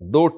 2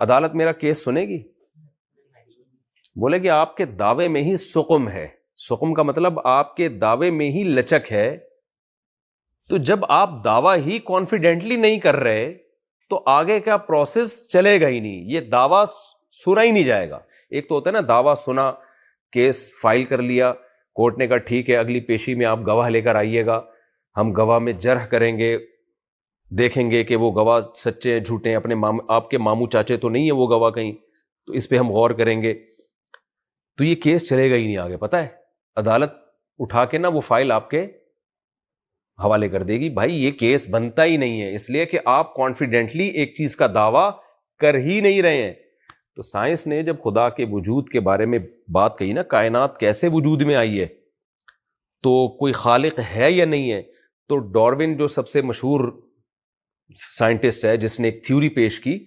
عدالت میرا کیس سنے گی؟ بولے کہ آپ کے دعوے میں ہی سقم ہے. سقم کا مطلب آپ کے دعوے میں ہی لچک ہے. تو جب آپ دعویٰ ہی کانفیڈنٹلی نہیں کر رہے تو آگے کا پروسیس چلے گا ہی نہیں, یہ دعویٰ سنا ہی نہیں جائے گا. ایک تو ہوتا ہے نا دعویٰ سنا, کیس فائل کر لیا, کورٹ نے کہا ٹھیک ہے اگلی پیشی میں آپ گواہ لے کر آئیے گا, ہم گواہ میں جرح کریں گے, دیکھیں گے کہ وہ گواہ سچے ہیں جھوٹے ہیں, اپنے آپ کے ماموں چاچے تو نہیں ہیں وہ گواہ کہیں, تو اس پہ ہم غور کریں گے. تو یہ کیس چلے گا ہی نہیں آگے. پتہ ہے عدالت اٹھا کے نا وہ فائل آپ کے حوالے کر دے گی. بھائی یہ کیس بنتا ہی نہیں ہے, اس لیے کہ آپ کانفیڈنٹلی ایک چیز کا دعویٰ کر ہی نہیں رہے ہیں. تو سائنس نے جب خدا کے وجود کے بارے میں بات کہی نا, کائنات کیسے وجود میں آئی ہے, تو کوئی خالق ہے یا نہیں ہے, تو ڈاروین جو سب سے مشہور سائنٹسٹ ہے جس نے ایک تھیوری پیش کی,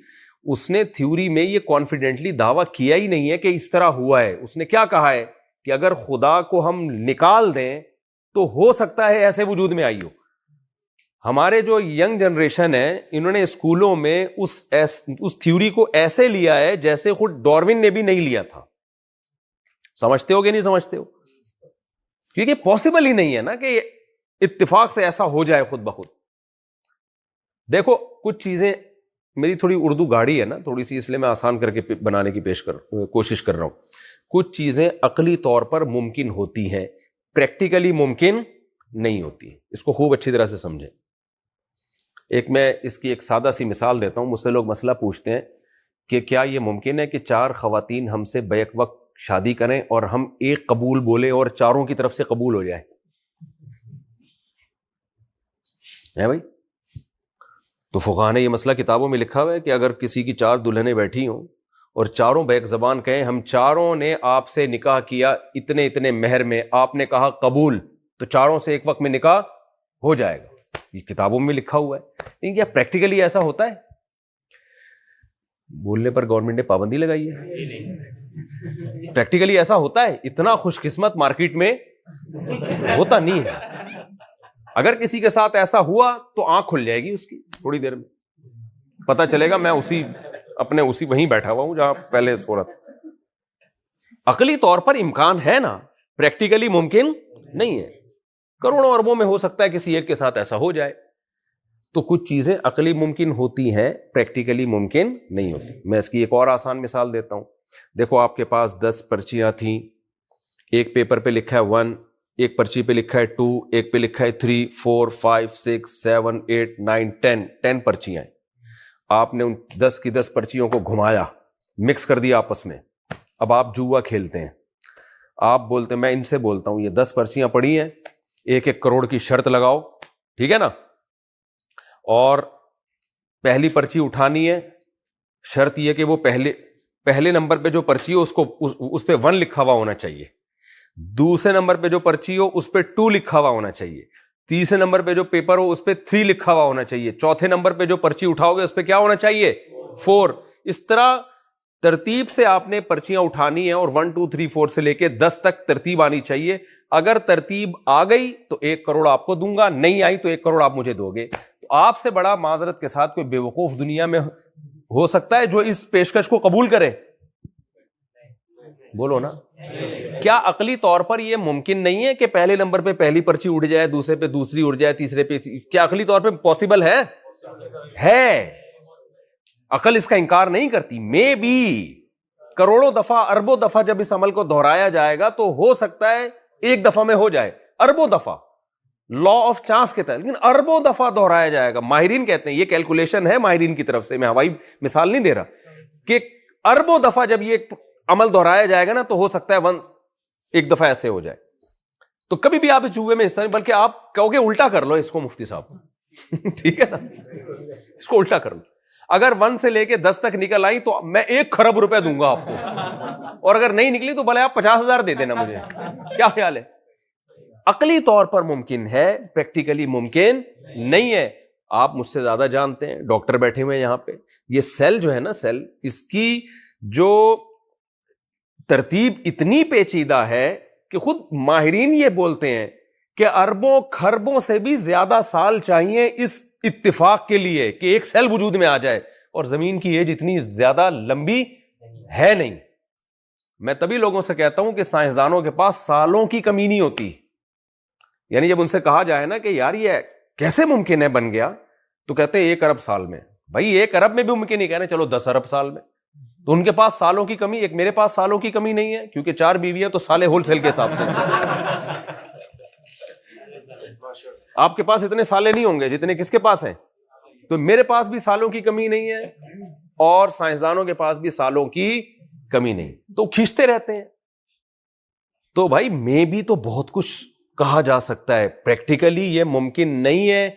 اس نے تھیوری میں یہ کانفیڈنٹلی دعویٰ کیا ہی نہیں ہے کہ اس طرح ہوا ہے. اس نے کیا کہا ہے کہ اگر خدا کو ہم نکال دیں تو ہو سکتا ہے ایسے وجود میں آئی ہو. ہمارے جو ینگ جنریشن ہے انہوں نے اسکولوں میں اس تھیوری کو ایسے لیا ہے جیسے خود ڈاروین نے بھی نہیں لیا تھا. سمجھتے ہو کہ نہیں سمجھتے ہو؟ کیونکہ پاسبل ہی نہیں ہے نا کہ اتفاق سے ایسا ہو جائے خود بخود. دیکھو کچھ چیزیں, میری تھوڑی اردو گاڑی ہے نا تھوڑی سی, اس لیے میں آسان کر کے بنانے کی کوشش کر رہا ہوں. کچھ چیزیں عقلی طور پر ممکن ہوتی ہیں, پریکٹیکلی ممکن نہیں ہوتی. اس کو خوب اچھی طرح سے سمجھیں. ایک میں اس کی ایک سادہ سی مثال دیتا ہوں. مجھ سے لوگ مسئلہ پوچھتے ہیں کہ کیا یہ ممکن ہے کہ 4 خواتین ہم سے بیک وقت شادی کریں اور ہم ایک قبول بولیں اور چاروں کی طرف سے قبول ہو جائے؟ ہے بھائی؟ تو فقہاء نے یہ مسئلہ کتابوں میں لکھا ہوا ہے کہ اگر کسی کی 4 دلہنیں بیٹھی ہوں اور چاروں بیک زبان کہیں ہم چاروں نے آپ سے نکاح کیا اتنے اتنے مہر میں, آپ نے کہا قبول, تو چاروں سے ایک وقت میں نکاح ہو جائے گا. یہ کتابوں میں لکھا ہوا ہے. لیکن کیا پریکٹیکلی ایسا ہوتا ہے؟ بولنے پر گورنمنٹ نے پابندی لگائی ہے. پریکٹیکلی ایسا ہوتا ہے؟ اتنا خوش قسمت مارکیٹ میں ہوتا نہیں ہے. اگر کسی کے ساتھ ایسا ہوا تو آنکھ کھل جائے گی اس کی, تھوڑی دیر میں پتہ چلے گا میں اسی وہیں بیٹھا ہوا ہوں جہاں پہلے سو رہا تھا. عقلی طور پر امکان ہے نا, پریکٹیکلی ممکن نہیں ہے. کروڑوں اربوں میں ہو سکتا ہے کسی ایک کے ساتھ ایسا ہو جائے. تو کچھ چیزیں عقلی ممکن ہوتی ہیں, پریکٹیکلی ممکن نہیں ہوتی. میں اس کی ایک اور آسان مثال دیتا ہوں. دیکھو آپ کے پاس 10 پرچیاں تھیں, ایک پیپر پہ لکھا ہے 1, ایک پرچی پہ لکھا ہے 2, ایک پہ لکھا ہے 3, 4, 5, 6, 7, 8, 9, 10 پرچیاں ہیں. آپ نے ان 10 کی 10 پرچیوں کو گھمایا, مکس کر دیا آپس میں. اب آپ جوا کھیلتے ہیں. آپ بولتے ہیں, میں ان سے بولتا ہوں یہ 10 پرچیاں پڑی ہیں, 1-1 کروڑ کی شرط لگاؤ, ٹھیک ہے نا, اور پہلی پرچی اٹھانی ہے. شرط یہ کہ وہ پہلے نمبر پہ جو پرچی ہو اس پہ 1 لکھا ہوا ہونا چاہیے, دوسرے نمبر پہ جو پرچی ہو اس پہ 2 لکھا ہوا ہونا چاہیے, تیسرے نمبر پہ جو پیپر ہو اس پہ 3 لکھا ہوا ہونا چاہیے, چوتھے نمبر پہ جو پرچی اٹھاؤ گے اس پہ کیا ہونا چاہیے 4. اس طرح ترتیب سے آپ نے پرچیاں اٹھانی ہیں اور 1 2 3 4 سے لے کے 10 تک ترتیب آنی چاہیے. اگر ترتیب آ گئی تو 1 کروڑ آپ کو دوں گا, نہیں آئی تو 1 کروڑ آپ مجھے دو گے. تو آپ سے بڑا معذرت کے ساتھ کوئی بے وقوف دنیا میں ہو سکتا ہے جو اس پیشکش کو قبول کرے؟ بولو نا. کیا عقلی طور پر یہ ممکن نہیں ہے کہ پہلے نمبر پہ پہلی پرچی اڑ جائے, دوسرے پہ دوسری اڑ جائے, تیسرے پہ, کیا عقلی طور پہ پاسبل ہے؟ عقل اس کا انکار نہیں کرتی. میں بھی کروڑوں دفعہ, اربوں دفعہ جب اس عمل کو دہرایا جائے گا تو ہو سکتا ہے ایک دفعہ میں ہو جائے, اربوں دفعہ لا آف چانس کے تحت, لیکن اربوں دفعہ دہرایا جائے گا. ماہرین کہتے ہیں, یہ کیلکولیشن ہے ماہرین کی طرف سے, میں ہوائی مثال نہیں دے رہا, کہ اربوں دفعہ جب یہ عمل دہرایا جائے گا نا تو ہو سکتا ہے ایک دفعہ ایسے ہو جائے. تو کبھی بھی آپ اس جوئے میں حصہ نہیں, بلکہ آپ کہو گے الٹا کر لو اس کو مفتی صاحب, ٹھیک ہے نا, اس کو الٹا کر لو. اگر 1 سے لے کے 10 تک نکل آئی تو میں 1 کھرب روپے دوں گا آپ کو, اور اگر نہیں نکلی تو بھلے آپ 50,000 دے دینا مجھے. کیا خیال ہے؟ عقلی طور پر ممکن ہے, پریکٹیکلی ممکن نہیں ہے. آپ مجھ سے زیادہ جانتے ہیں, ڈاکٹر بیٹھے ہوئے ہیں یہاں پہ. یہ سیل جو ہے نا, سیل, اس کی جو ترتیب اتنی پیچیدہ ہے کہ خود ماہرین یہ بولتے ہیں کہ اربوں کھربوں سے بھی زیادہ سال چاہیے اس اتفاق کے لیے کہ ایک سیل وجود میں آ جائے. اور زمین کی ایج اتنی زیادہ لمبی ہے نہیں. میں تبھی لوگوں سے کہتا ہوں کہ سائنسدانوں کے پاس سالوں کی کمی نہیں ہوتی. یعنی جب ان سے کہا جائے نا کہ یار یہ کیسے ممکن ہے بن گیا, تو کہتے ہیں 1 ارب سال میں. بھائی 1 ارب میں بھی ممکن نہیں, کہنا چلو 10 ارب سال میں. تو ان کے پاس سالوں کی کمی, ایک میرے پاس سالوں کی کمی نہیں ہے کیونکہ 4 بیویاں تو سالے ہول سیل کے حساب سے. آپ کے پاس اتنے سالے نہیں ہوں گے جتنے کس کے پاس ہیں. تو میرے پاس بھی سالوں کی کمی نہیں ہے اور سائنسدانوں کے پاس بھی سالوں کی کمی نہیں, تو کھینچتے رہتے ہیں. تو بھائی میں بھی تو بہت کچھ کہا جا سکتا ہے. پریکٹیکلی یہ ممکن نہیں ہے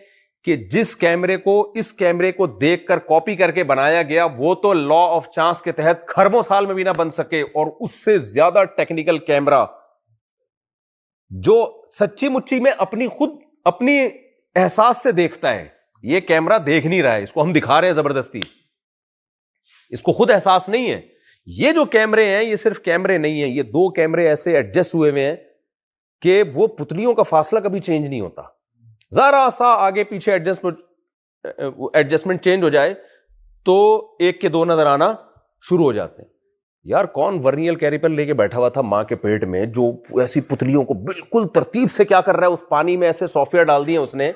کہ جس کیمرے کو اس کیمرے کو دیکھ کر کاپی کر کے بنایا گیا وہ تو لا آف چانس کے تحت خربوں سال میں بھی نہ بن سکے, اور اس سے زیادہ ٹیکنیکل کیمرہ جو سچی مچی میں اپنی احساس سے دیکھتا ہے. یہ کیمرہ دیکھ نہیں رہا ہے, اس کو ہم دکھا رہے ہیں زبردستی, اس کو خود احساس نہیں ہے. یہ جو کیمرے ہیں یہ صرف کیمرے نہیں ہیں, یہ 2 کیمرے ایسے ایڈجسٹ ہوئے ہوئے ہیں کہ وہ پتلیوں کا فاصلہ کبھی چینج نہیں ہوتا. ذرا سا آگے پیچھے ایڈجسٹمنٹ چینج ہو جائے تو 1 کے 2 نظر آنا شروع ہو جاتے ہیں. یار کون ورنیل کیریپل لے کے بیٹھا ہوا تھا ماں کے پیٹ میں جو ایسی پتلیوں کو بالکل ترتیب سے کیا کر رہا ہے, اس پانی میں ایسے سافٹ ویئر ڈال دیے اس نے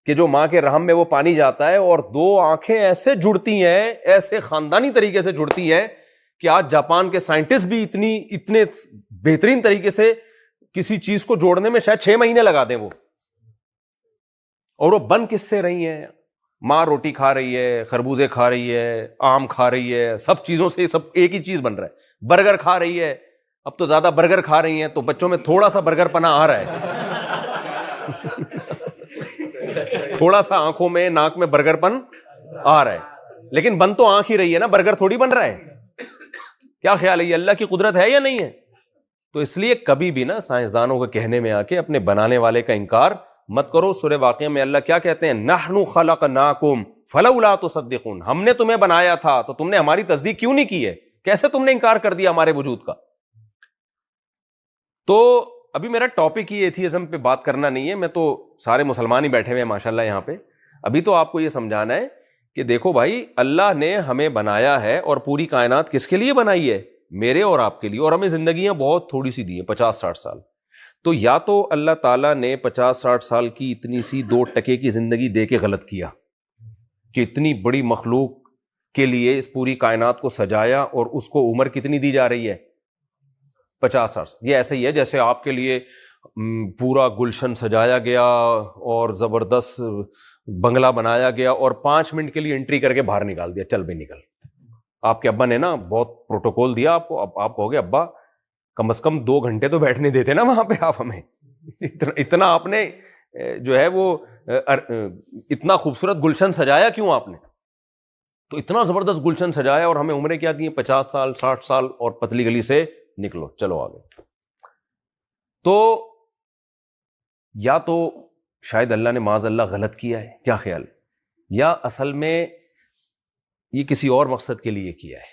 کہ جو ماں کے رحم میں وہ پانی جاتا ہے اور 2 آنکھیں ایسے جڑتی ہیں, ایسے خاندانی طریقے سے جڑتی ہیں کہ آج جاپان کے سائنٹسٹ بھی اتنے بہترین طریقے سے کسی چیز کو جوڑنے میں شاید 6 مہینے لگا دیں وہ. اور وہ بن کس سے رہی ہیں؟ ماں روٹی کھا رہی ہے, خربوزے کھا رہی ہے, آم کھا رہی ہے, سب چیزوں سے سب ایک ہی چیز بن رہا ہے. برگر کھا رہی ہے, اب تو زیادہ برگر کھا رہی ہیں تو بچوں میں تھوڑا سا برگر پنا آ رہا ہے. تھوڑا سا آنکھوں میں ناک میں برگر پن آ رہا ہے, لیکن بن تو آنکھ ہی رہی ہے نا, برگر تھوڑی بن رہا ہے. کیا خیال ہے یہ اللہ کی قدرت ہے یا نہیں ہے؟ تو اس لیے کبھی بھی نا سائنسدانوں کے کہنے میں آ کے اپنے بنانے والے کا انکار مت کرو. سورہ واقعہ میں اللہ کیا کہتے ہیں, نحن خلقناکم فلولا تصدقون, ہم نے تمہیں بنایا تھا تو تم نے ہماری تصدیق کیوں نہیں کی ہے, کیسے تم نے انکار کر دیا ہمارے وجود کا. تو ابھی میرا ٹاپک ہی ایتھیزم پہ بات کرنا نہیں ہے, میں تو سارے مسلمان ہی بیٹھے ہوئے ہیں ماشاءاللہ یہاں پہ. ابھی تو آپ کو یہ سمجھانا ہے کہ دیکھو بھائی اللہ نے ہمیں بنایا ہے اور پوری کائنات کس کے لیے بنائی ہے, میرے اور آپ کے لیے, اور ہمیں زندگیاں بہت تھوڑی سی دی ہیں 50-60 سال. تو یا تو اللہ تعالیٰ نے 50-60 سال کی اتنی سی 2 ٹکے کی زندگی دے کے غلط کیا کہ اتنی بڑی مخلوق کے لیے اس پوری کائنات کو سجایا اور اس کو عمر کتنی دی جا رہی ہے 50 سال. یہ ایسے ہی ہے جیسے آپ کے لیے پورا گلشن سجایا گیا اور زبردست بنگلہ بنایا گیا اور 5 منٹ کے لیے انٹری کر کے باہر نکال دیا, چل بھی نکل. آپ کے ابا نے نا بہت پروٹوکول دیا آپ کو, اب آپ کہو گے ابا کم از کم 2 گھنٹے تو بیٹھنے دیتے نا وہاں پہ آپ ہمیں, اتنا آپ نے جو ہے وہ اتنا خوبصورت گلشن سجایا کیوں آپ نے؟ تو اتنا زبردست گلشن سجایا اور ہمیں عمریں کیا دی ہیں 50 سال 60 سال, اور پتلی گلی سے نکلو چلو آگے. تو یا تو شاید اللہ نے معاذ اللہ غلط کیا ہے, کیا خیال ہے, یا اصل میں یہ کسی اور مقصد کے لیے کیا ہے,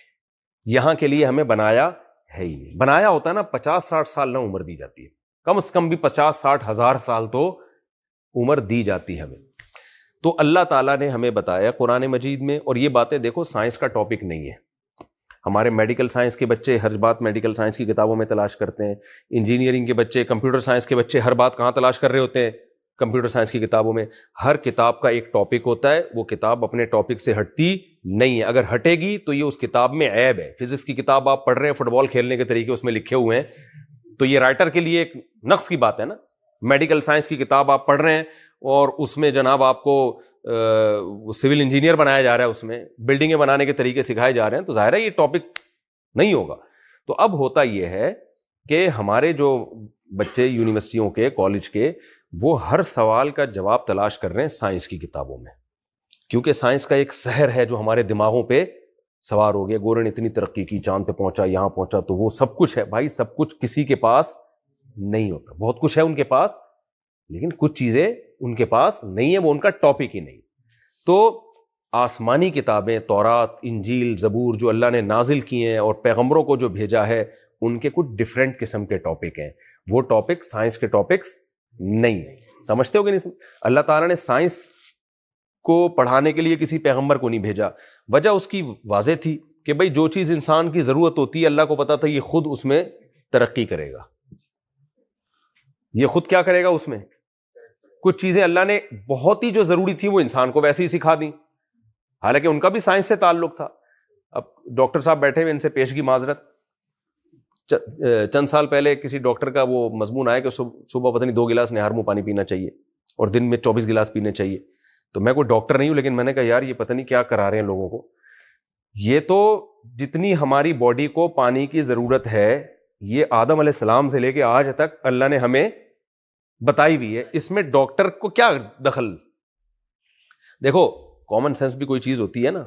یہاں کے لیے ہمیں بنایا ہے ہی نہیں. بنایا ہوتا ہے نا 50-60 سال نہ عمر دی جاتی ہے, کم سے کم بھی 50-60 ہزار سال تو عمر دی جاتی ہے ہمیں. تو اللہ تعالیٰ نے ہمیں بتایا قرآن مجید میں, اور یہ باتیں دیکھو سائنس کا ٹاپک نہیں ہے. ہمارے میڈیکل سائنس کے بچے ہر بات میڈیکل سائنس کی کتابوں میں تلاش کرتے ہیں, انجینئرنگ کے بچے, کمپیوٹر سائنس کے بچے ہر بات کہاں تلاش کر رہے ہوتے ہیں, کمپیوٹر سائنس کی کتابوں میں. ہر کتاب کا ایک ٹاپک ہوتا ہے, وہ کتاب اپنے ٹاپک سے ہٹتی نہیں ہے, اگر ہٹے گی تو یہ اس کتاب میں عیب ہے. فزکس کی کتاب آپ پڑھ رہے ہیں, فٹ بال کھیلنے کے طریقے اس میں لکھے ہوئے ہیں, تو یہ رائٹر کے لیے ایک نقص کی بات ہے نا. میڈیکل سائنس کی کتاب آپ پڑھ رہے ہیں اور اس میں جناب آپ کو سول انجینئر بنایا جا رہا ہے, اس میں بلڈنگیں بنانے کے طریقے سکھائے جا رہے ہیں, تو ظاہر ہے یہ ٹاپک نہیں ہوگا. تو اب ہوتا یہ ہے کہ ہمارے جو بچے یونیورسٹیوں کے, کالج کے, وہ ہر سوال کا جواب تلاش کر رہے ہیں سائنس کی کتابوں میں, کیونکہ سائنس کا ایک سحر ہے جو ہمارے دماغوں پہ سوار ہو گیا. گورن اتنی ترقی کی, چاند پہ پہنچا, یہاں پہنچا, تو وہ سب کچھ ہے بھائی, سب کچھ کسی کے پاس نہیں ہوتا. بہت کچھ ہے ان کے پاس, لیکن کچھ چیزیں ان کے پاس نہیں ہے, وہ ان کا ٹاپک ہی نہیں. تو آسمانی کتابیں تورات, انجیل, زبور جو اللہ نے نازل کی ہیں اور پیغمبروں کو جو بھیجا ہے, ان کے کچھ ڈفرینٹ قسم کے ٹاپک ہیں. وہ ٹاپک سائنس کے ٹاپکس نہیں ہیں. سمجھتے ہو کہ نہیں؟ اللہ تعالیٰ نے سائنس کو پڑھانے کے لیے کسی پیغمبر کو نہیں بھیجا. وجہ اس کی واضح تھی کہ بھائی جو چیز انسان کی ضرورت ہوتی ہے اللہ کو پتا تھا یہ خود اس میں ترقی کرے گا, یہ خود کیا کرے گا اس میں. کچھ چیزیں اللہ نے بہت ہی جو ضروری تھی وہ انسان کو ویسے ہی سکھا دیں, حالانکہ ان کا بھی سائنس سے تعلق تھا. اب ڈاکٹر صاحب بیٹھے ہوئے, ان سے پیشگی معذرت, چند سال پہلے کسی ڈاکٹر کا وہ مضمون آیا کہ صبح پتہ نہیں 2 گلاس نہار منہ پانی پینا چاہیے اور دن میں 24 گلاس پینے چاہیے. تو میں کوئی ڈاکٹر نہیں ہوں, لیکن میں نے کہا یار یہ پتہ نہیں کیا کرا رہے ہیں لوگوں کو. یہ تو جتنی ہماری باڈی کو پانی کی ضرورت ہے یہ آدم علیہ السلام سے لے کے آج تک اللہ نے ہمیں بتائی ہوئی ہے, اس میں ڈاکٹر کو کیا دخل. دیکھو کامن سینس بھی کوئی چیز ہوتی ہے نا,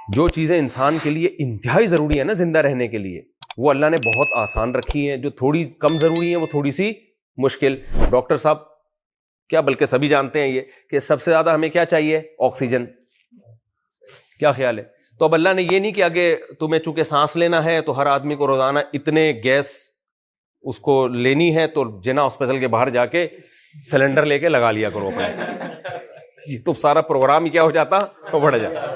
جو چیزیں انسان کے لیے انتہائی ضروری ہے نا زندہ رہنے کے لیے, وہ اللہ نے بہت آسان رکھی ہیں. جو تھوڑی کم ضروری ہیں وہ تھوڑی سی مشکل. ڈاکٹر صاحب کیا بلکہ سبھی جانتے ہیں یہ کہ سب سے زیادہ ہمیں کیا چاہیے, آکسیجن. کیا خیال ہے؟ تو اب اللہ نے یہ نہیں کیا کہ تمہیں چونکہ سانس لینا ہے تو ہر آدمی کو روزانہ اتنے گیس اس کو لینی ہے تو جنا ہاسپٹل کے باہر جا کے سلنڈر لے کے لگا لیا کرو اپنے, تو سارا پروگرام ہی کیا ہو جاتا, بڑھ جاتا.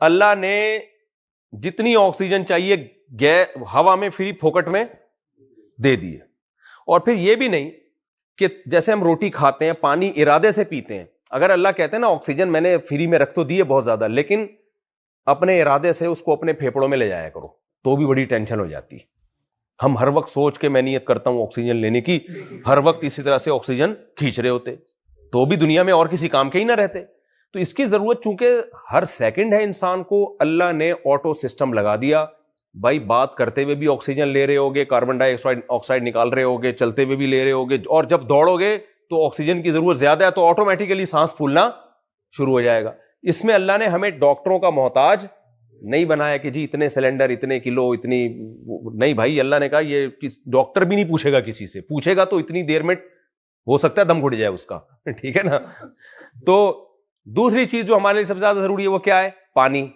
اللہ نے جتنی آکسیجن چاہیے ہوا میں فری پھوکٹ میں دے دی ہے. اور پھر یہ بھی نہیں کہ جیسے ہم روٹی کھاتے ہیں پانی ارادے سے پیتے ہیں, اگر اللہ کہتے ہیں نا آکسیجن میں نے فری میں رکھ تو دی ہے بہت زیادہ, لیکن اپنے ارادے سے اس کو اپنے پھیپڑوں میں لے جایا کرو تو بھی بڑی ٹینشن ہو جاتی. ہم ہر وقت سوچ کے میں نیت کرتا ہوں آکسیجن لینے کی, ہر وقت اسی طرح سے آکسیجن کھینچ رہے ہوتے تو بھی دنیا میں اور کسی کام کے ہی نہ رہتے. تو اس کی ضرورت چونکہ ہر سیکنڈ ہے انسان کو, اللہ نے آٹو سسٹم لگا دیا. بھائی بات کرتے ہوئے بھی آکسیجن لے رہے ہوگے, کاربن ڈائی آکسائڈ نکال رہے ہوگے, چلتے ہوئے بھی لے رہے ہوگے, اور جب دوڑو گے تو آکسیجن کی ضرورت زیادہ ہے تو آٹومیٹیکلی سانس پھولنا شروع ہو جائے گا. اس میں اللہ نے ہمیں ڈاکٹروں کا محتاج نہیں بنایا کہ جی اتنے سلنڈر, اتنے کلو, اتنی نہیں. بھائی اللہ نے کہا یہ ڈاکٹر بھی نہیں پوچھے گا کسی سے, پوچھے گا تو اتنی دیر میں ہو سکتا ہے دم گھٹ جائے اس کا, ٹھیک ہے نا. تو دوسری چیز جو ہمارے لیے سب سے زیادہ ضروری ہے وہ کیا ہے, پانی.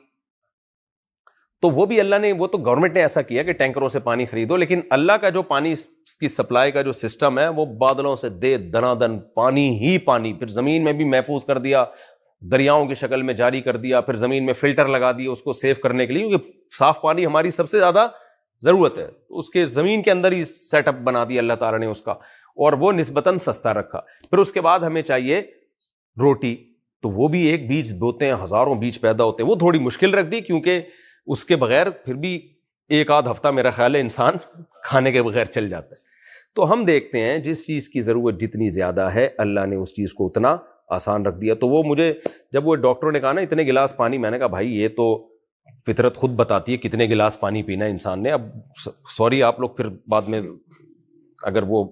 تو وہ بھی اللہ نے, وہ تو گورنمنٹ نے ایسا کیا کہ ٹینکروں سے پانی خریدو, لیکن اللہ کا جو پانی کی سپلائی کا جو سسٹم ہے وہ بادلوں سے دے دنا دن پانی ہی پانی, پھر زمین میں بھی محفوظ کر دیا, دریاؤں کی شکل میں جاری کر دیا, پھر زمین میں فلٹر لگا دیے اس کو سیو کرنے کے لیے, کیونکہ صاف پانی ہماری سب سے زیادہ ضرورت ہے. اس کے زمین کے اندر ہی سیٹ اپ بنا دیا اللہ تعالیٰ نے اس کا, اور وہ نسبتاً سستا رکھا. پھر اس کے بعد ہمیں چاہیے روٹی, تو وہ بھی ایک بیج بوتے ہیں, ہزاروں بیج پیدا ہوتے ہیں, وہ تھوڑی مشکل رکھ دی کیونکہ اس کے بغیر پھر بھی ایک آدھ ہفتہ میرا خیال ہے انسان کھانے کے بغیر چل جاتا ہے. تو ہم دیکھتے ہیں جس چیز کی ضرورت جتنی زیادہ ہے اللہ نے اس چیز کو اتنا آسان رکھ دیا. تو وہ مجھے جب وہ ڈاکٹروں نے کہا نا اتنے گلاس پانی, میں نے کہا بھائی یہ تو فطرت خود بتاتی ہے کتنے گلاس پانی پینا انسان نے. اب سوری آپ لوگ پھر بعد میں اگر وہ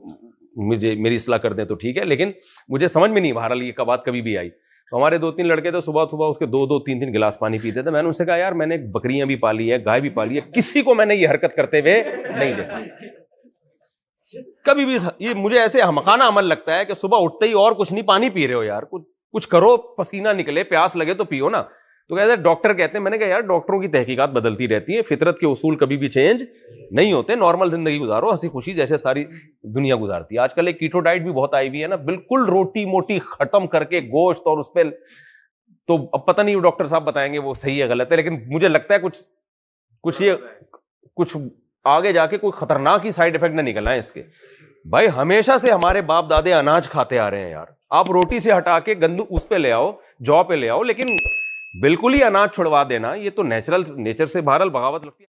مجھے میری اصلاح کر دیں تو ٹھیک ہے, لیکن مجھے سمجھ میں نہیں بہرحال یہ بات کبھی بھی آئی. تو ہمارے 2-3 لڑکے تھے صبح اس کے 2-3 گلاس پانی پیتے تھے. میں نے ان سے کہا یار میں نے بکریاں بھی پالی ہے, گائے بھی پالی ہے, کسی کو میں نے یہ حرکت کرتے ہوئے نہیں دیکھا کبھی بھی. یہ مجھے ایسے احمقانہ عمل لگتا ہے کہ صبح اٹھتے ہی اور کچھ نہیں پانی پی رہے ہو یار, کچھ کرو, پسینہ نکلے, پیاس لگے تو پیو نا. تو کہتے ہیں ڈاکٹر کہتے ہیں, میں نے کہا یار ڈاکٹروں کی تحقیقات بدلتی رہتی ہیں, فطرت کے اصول کبھی بھی چینج نہیں ہوتے. نارمل زندگی گزارو, ہنسی خوشی جیسے ساری دنیا گزارتی ہے. آج کل ایک کیٹو ڈائٹ بھی بہت آئی ہوئی ہے نا, بالکل روٹی موٹی ختم کر کے گوشت اور اس پہ, تو اب پتہ نہیں ڈاکٹر صاحب بتائیں گے وہ صحیح ہے غلط ہے, لیکن مجھے لگتا ہے کچھ آگے جا کے کوئی خطرناک ہی سائیڈ افیکٹ نہ نکلنا ہے اس کے. بھائی ہمیشہ سے ہمارے باپ دادے اناج کھاتے آ رہے ہیں یار, آپ روٹی سے ہٹا کے گندم اس پہ لے آؤ, جو پہ لے آؤ, لیکن بالکل ہی اناج چھڑوا دینا یہ تو نیچر سے بہرحال بغاوت لگتی ہے.